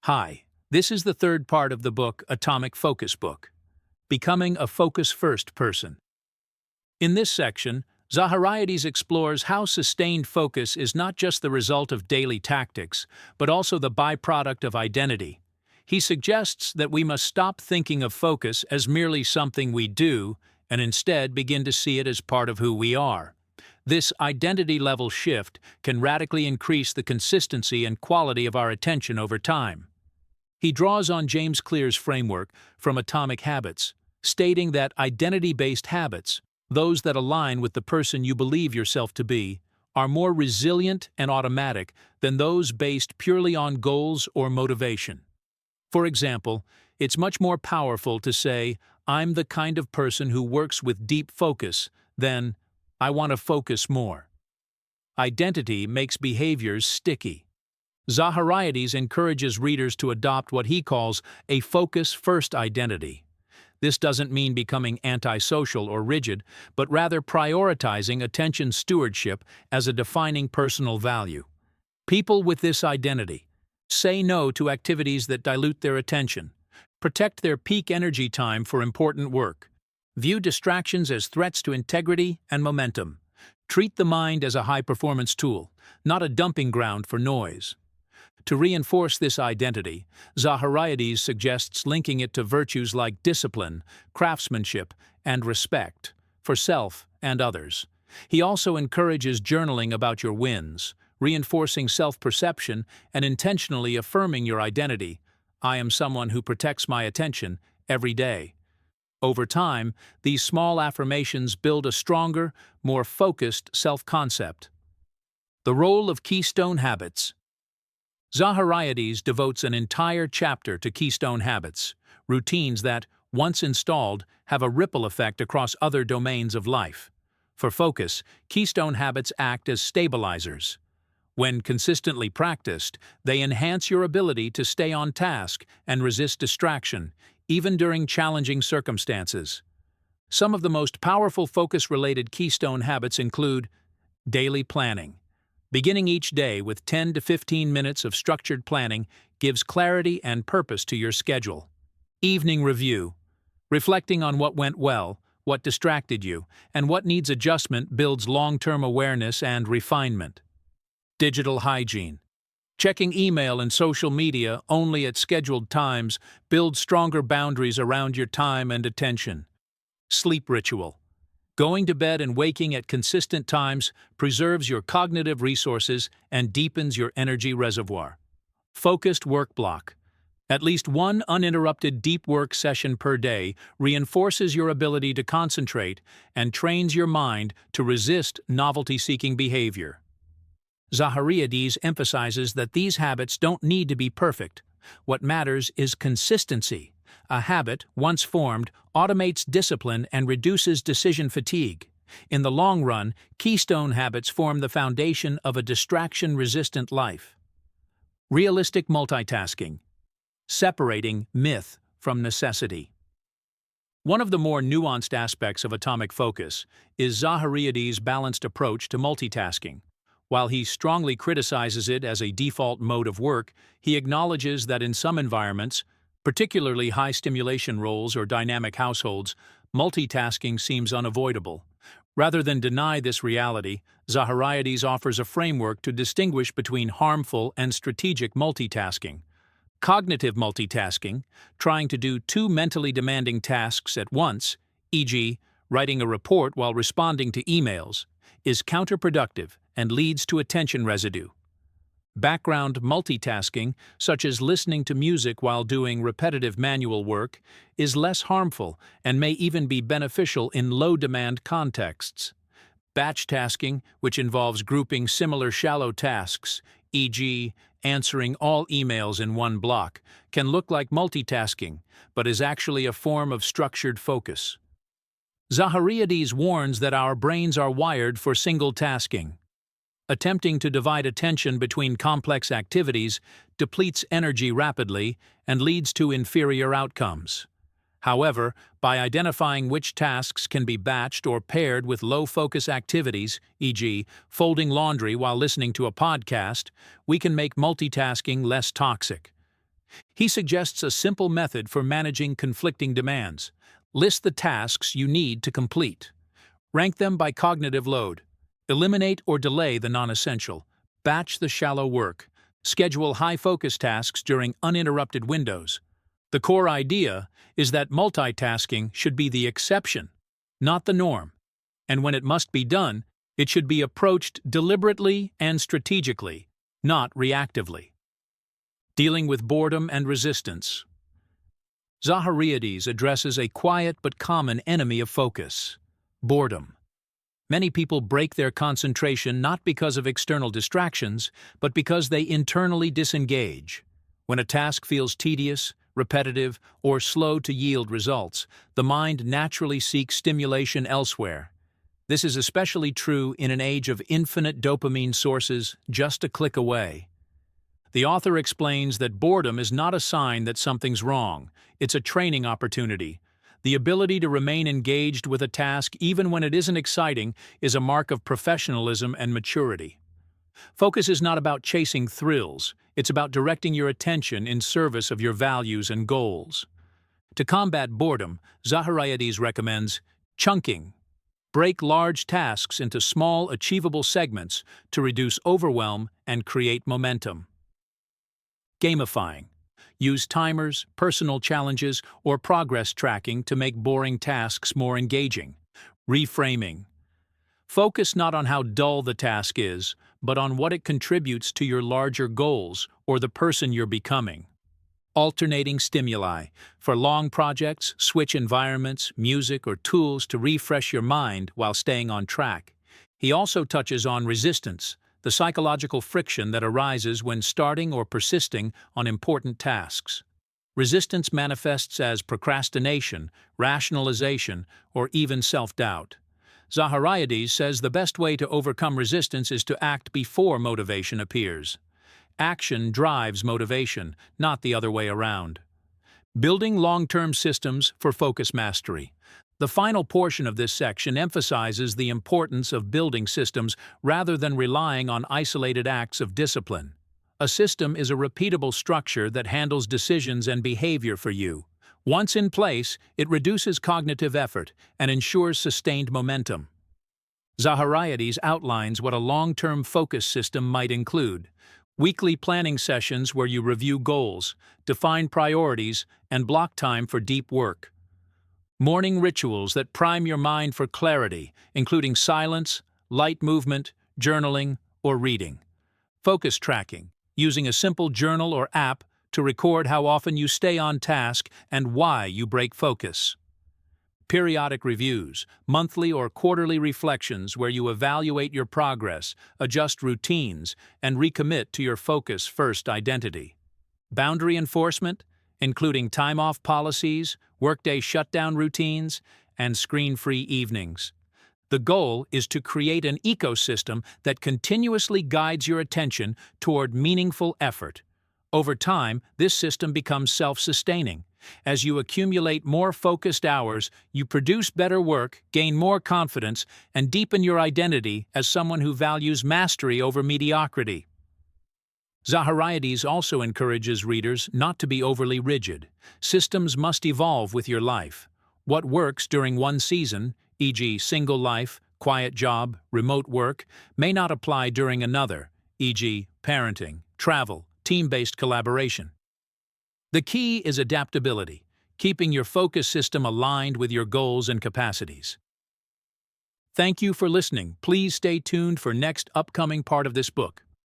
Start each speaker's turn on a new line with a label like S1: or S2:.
S1: Hi, this is the third part of the book Atomic Focus Book, Becoming a Focus-First Person. In this section, Zahariades explores how sustained focus is not just the result of daily tactics, but also the byproduct of identity. He suggests that we must stop thinking of focus as merely something we do and instead begin to see it as part of who we are. This identity-level shift can radically increase the consistency and quality of our attention over time. He draws on James Clear's framework from Atomic Habits, stating that identity-based habits, those that align with the person you believe yourself to be, are more resilient and automatic than those based purely on goals or motivation. For example, it's much more powerful to say, "I'm the kind of person who works with deep focus," than "I want to focus more." Identity makes behaviors sticky. Zahariades encourages readers to adopt what he calls a focus-first identity. This doesn't mean becoming antisocial or rigid, but rather prioritizing attention stewardship as a defining personal value. People with this identity say no to activities that dilute their attention, protect their peak energy time for important work, view distractions as threats to integrity and momentum, treat the mind as a high-performance tool, not a dumping ground for noise. To reinforce this identity, Zahariades suggests linking it to virtues like discipline, craftsmanship, and respect for self and others. He also encourages journaling about your wins, reinforcing self-perception and intentionally affirming your identity. "I am someone who protects my attention every day." Over time, these small affirmations build a stronger, more focused self-concept. The role of keystone habits. Zahariades devotes an entire chapter to keystone habits, routines that, once installed, have a ripple effect across other domains of life. For focus, keystone habits act as stabilizers. When consistently practiced, they enhance your ability to stay on task and resist distraction, even during challenging circumstances. Some of the most powerful focus-related keystone habits include daily planning. Beginning each day with 10 to 15 minutes of structured planning gives clarity and purpose to your schedule. Evening review. Reflecting on what went well, what distracted you, and what needs adjustment builds long-term awareness and refinement. Digital hygiene. Checking email and social media only at scheduled times builds stronger boundaries around your time and attention. Sleep ritual. Going to bed and waking at consistent times preserves your cognitive resources and deepens your energy reservoir. Focused work block. At least one uninterrupted deep work session per day reinforces your ability to concentrate and trains your mind to resist novelty-seeking behavior. Zahariades emphasizes that these habits don't need to be perfect. What matters is consistency. A habit, once formed, automates discipline and reduces decision fatigue. In the long run, keystone habits form the foundation of a distraction-resistant life. Realistic multitasking. Separating myth from necessity. One of the more nuanced aspects of atomic focus is Zahariades' balanced approach to multitasking. While he strongly criticizes it as a default mode of work, he acknowledges that in some environments, particularly high-stimulation roles or dynamic households, multitasking seems unavoidable. Rather than deny this reality, Zahariades offers a framework to distinguish between harmful and strategic multitasking. Cognitive multitasking, trying to do two mentally demanding tasks at once, e.g., writing a report while responding to emails, is counterproductive and leads to attention residue. Background multitasking, such as listening to music while doing repetitive manual work, is less harmful and may even be beneficial in low-demand contexts. Batch tasking, which involves grouping similar shallow tasks, e.g., answering all emails in one block, can look like multitasking, but is actually a form of structured focus. Zahariades warns that our brains are wired for single tasking. Attempting to divide attention between complex activities depletes energy rapidly and leads to inferior outcomes. However, by identifying which tasks can be batched or paired with low-focus activities, e.g., folding laundry while listening to a podcast, we can make multitasking less toxic. He suggests a simple method for managing conflicting demands. List the tasks you need to complete. Rank them by cognitive load. Eliminate or delay the non-essential. Batch the shallow work. Schedule high-focus tasks during uninterrupted windows. The core idea is that multitasking should be the exception, not the norm. And when it must be done, it should be approached deliberately and strategically, not reactively. Dealing with boredom and resistance. Zahariades addresses a quiet but common enemy of focus: boredom. Many people break their concentration not because of external distractions, but because they internally disengage. When a task feels tedious, repetitive, or slow to yield results, the mind naturally seeks stimulation elsewhere. This is especially true in an age of infinite dopamine sources just a click away. The author explains that boredom is not a sign that something's wrong, it's a training opportunity. The ability to remain engaged with a task even when it isn't exciting is a mark of professionalism and maturity. Focus is not about chasing thrills, it's about directing your attention in service of your values and goals. To combat boredom, Zahariades recommends chunking. Break large tasks into small, achievable segments to reduce overwhelm and create momentum. Gamifying. Use timers, personal challenges, or progress tracking to make boring tasks more engaging. Reframing. Focus not on how dull the task is, but on what it contributes to your larger goals or the person you're becoming. Alternating stimuli. For long projects, switch environments, music, or tools to refresh your mind while staying on track. He also touches on resistance, the psychological friction that arises when starting or persisting on important tasks. Resistance manifests as procrastination, rationalization, or even self-doubt. Zahariades says the best way to overcome resistance is to act before motivation appears. Action drives motivation, not the other way around. Building long-term systems for focus mastery. The final portion of this section emphasizes the importance of building systems rather than relying on isolated acts of discipline. A system is a repeatable structure that handles decisions and behavior for you. Once in place, it reduces cognitive effort and ensures sustained momentum. Zahariades outlines what a long-term focus system might include: weekly planning sessions where you review goals, define priorities, and block time for deep work. Morning rituals that prime your mind for clarity, including silence, light movement, journaling, or reading. Focus tracking, using a simple journal or app to record how often you stay on task and why you break focus. Periodic reviews, monthly or quarterly reflections where you evaluate your progress, adjust routines, and recommit to your focus-first identity. Boundary enforcement, including time-off policies, workday shutdown routines, and screen-free evenings. The goal is to create an ecosystem that continuously guides your attention toward meaningful effort. Over time, this system becomes self-sustaining. As you accumulate more focused hours, you produce better work, gain more confidence, and deepen your identity as someone who values mastery over mediocrity. Zahariades also encourages readers not to be overly rigid. Systems must evolve with your life. What works during one season, e.g., single life, quiet job, remote work, may not apply during another, e.g., parenting, travel, team-based collaboration. The key is adaptability, keeping your focus system aligned with your goals and capacities. Thank you for listening. Please stay tuned for next upcoming part of this book.